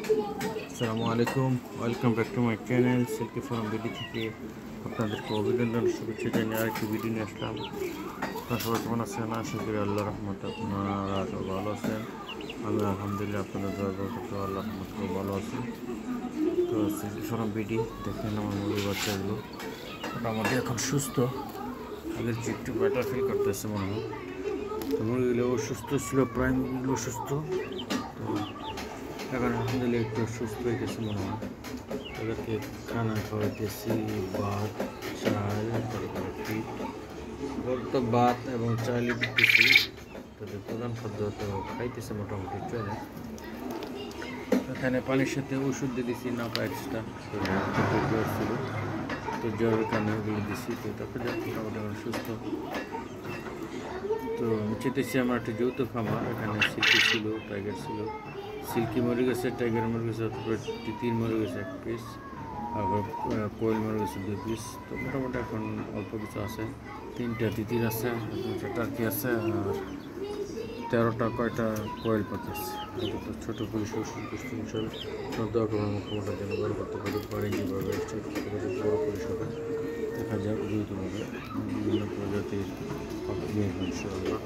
আসসালামু আলাইকুম, welcome back to my channel silky farm video থেকে আপনাদেরকে অভিনন্দন শুভেচ্ছা জানিয়ে আরেকটি ভিডিও নিয়ে আসলাম। আপনারা সবাই কেমন আছেন? আশা করি আল্লাহ রহমতে আপনারা সবাই ভালো আছেন। আমি আলহামদুলিল্লাহ আপনাদের দোয়া করতে আল্লাহ রহমত খুব ভালো আছি। তো সিল্কি ফার্ম ভিডিও দেখেন আমার মুরগির বাচ্চাগুলো মোটামুটি এখন সুস্থ, আগের চেয়ে একটু বেটার ফিল করতেছে মনে হয়। তো মুরগিগুলো অসুস্থ ছিল, প্রায় মুরগিগুলো অসুস্থ, তো এখন আলহামদুলিল্লাহ একটু সুস্থ হয়ে গেছে মনে হয়। তাদেরকে খানা খাওয়াইতেছি, ভাত, চাল, তারপরে পিঠ, তো ভাত এবং চালই দিতেছি। তাদের প্রধান খাদ্য তো খাইতেছে মোটামুটি চলে। এখানে পানির সাথে ওষুধ দিয়ে দিছি নাপা এক্সট্রা, জ্বর ছিল, তো জ্বরের কারণে ওগুলো দিছি। তো তারপরে যাক মোটামুটি আমার সুস্থ। তো আমি চেতেছি আমার একটা যৌথ খামার, এখানে সিল্কি ছিল, টাইগার ছিল। সিল্কি মরে গেছে, টাইগার মরে গেছে, তারপরে তিতির মরে গেছে 1 পিস, আবার কোয়েল মরে গেছে 2 পিস। তো মোটামুটি এখন অল্প কিছু আছে, 3টা তিতির আছে, 2টা টার্কি আছে, আর 13টা কয়টা কোয়েল পাখি আছে। তো ছোটো পুলিশ ওষুধ পুষ্টি হিসাবে দোয়া করবো মুখ্যমন্ত্রীর জন্য বড় করতে পারি যেভাবে ছোটো বড় পুলিশ হবে। দেখা যাক দ্রুতভাবে বিভিন্ন প্রজাতির পাখি ইনশাআল্লাহ।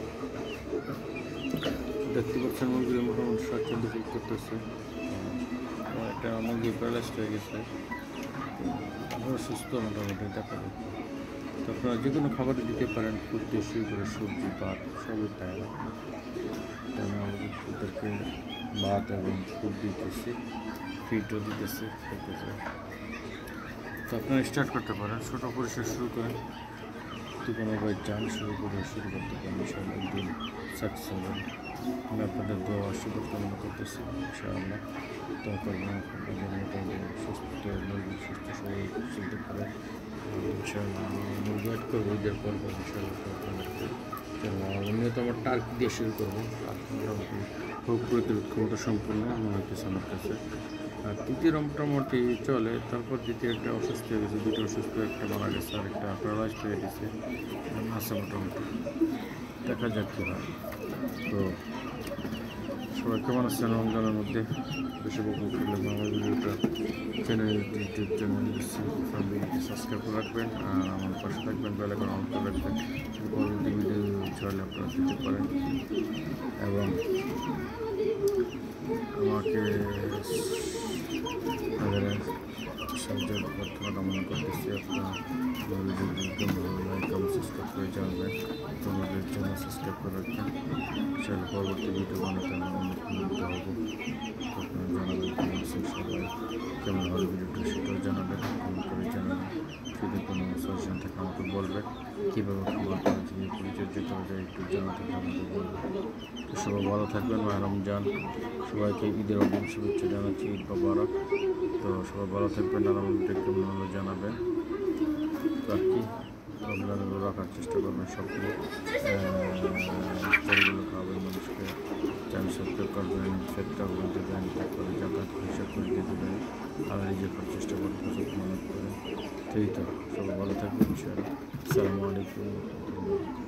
দেখতে পাচ্ছেন মুরগিগুলো মোটামুটি স্বাচ্ছন্দ্য ফিল করতেছে। একটা মুরগি প্যারালাইজড হয়ে গেছে, সুস্থ মোটামুটি দেখা যায়। তো আপনারা যে কোনো খাবারই দিতে পারেন, ফুড দিয়ে শুরু করে সবজি, ভাত সবই খায়। আমি ওদেরকে ভাত এবং ফুড দিতেছি, ফিডও দিতেছি, খেতেছে। তো আপনারা স্টার্ট করতে পারেন, ছোটো পরিসর শুরু করেন, যদি কোনোভাবে চান শুরু করতে পারেন। ইনশাআল্লাহ একদিন সাকসেস হবেন। আমি আপনাদের দোয়া আশীর্বাদ কামনা করতেছি ইনশাআল্লাহ। দোয়া করবেন আপনাদের মোটামুটি সুস্থ মুরগি সুস্থ সবাই চলতে পারে ইনশাআল্লাহ। মুরগি অ্যাড করবো ঈদের পর ইনশাআল্লাহ আপনাদেরকে। উন্নত আমার টার্কি দিয়ে শুরু করবো। মোটামুটি রোগ প্রতিরোধ ক্ষমতা সম্পূর্ণ মনে হইতেছে আমার কাছে। আর তৃতীয় মোটামুটি চলে, তারপর দ্বিতীয় একটা অসুস্থ হয়ে গেছে, 2টা অসুস্থ, একটা মারা গেছে আর একটা প্যারালাইজড হয়ে গেছে আছে মোটামুটি। দেখা যাক কী হয়। তো সবাই কেমন আছেন রমজানের মধ্যে? বেশি বকম করলে আমার ভিডিওটা ইউটিউব চ্যানেল সাবস্ক্রাইব করে রাখবেন, আর আমার পাশে থাকবেন, বেল আইকন অন করে রাখবেন। পরবর্তী ভিডিও চাইলে আপনারা দিতে পারেন এবং আমাকে সাহায্যের প্রার্থনা কামনা করতেছি। আপনারা ভিডিওটি ভালো লাইক এবং সাবস্ক্রাইব করে জানবেন, তোমাদের জন্য সাবস্ক্রাইব করে রাখবেন। সেটা পরবর্তী ভিডিও বানাতে আমি অনুপ্রাণিত হব। আপনারা জানাবেন কেমন আছেন সবাই, কেমন হল ভিডিওটা সেটাও জানাবেন, কমেন্ট করে জানাবেন। যদি কোনো সাজেশন থাকে আমাকে বলবেন, কীভাবে খাবার করা যায়, পরিচর্যা করা যায় একটু জানা থাকে আমাকে বলবেন। তো সবাই ভালো থাকবেন। রমজান সবাইকে ঈদের অগ্রিম শুভেচ্ছা জানাচ্ছি, ঈদ মোবারক। তো সবাই ভালো থাকবেন, আর আমাদের কেমন হলো জানাবেন। বাকি রমজানগুলো রাখার চেষ্টা করবেন, সবগুলো ইফতারিগুলো খাওয়াবেন মানুষকে। চ্যানেল সাবস্ক্রাইব করবেন, ফেটটা বলে দেবেন, তারপরে যাতায়াত হিসাব করে দিয়ে দেবেন, আর নিজে করার চেষ্টা করবেন সব মনে করে। তো এই তো সবাই ভালো থাকবেন ইনশাআল্লাহ। আসসালামু আলাইকুম।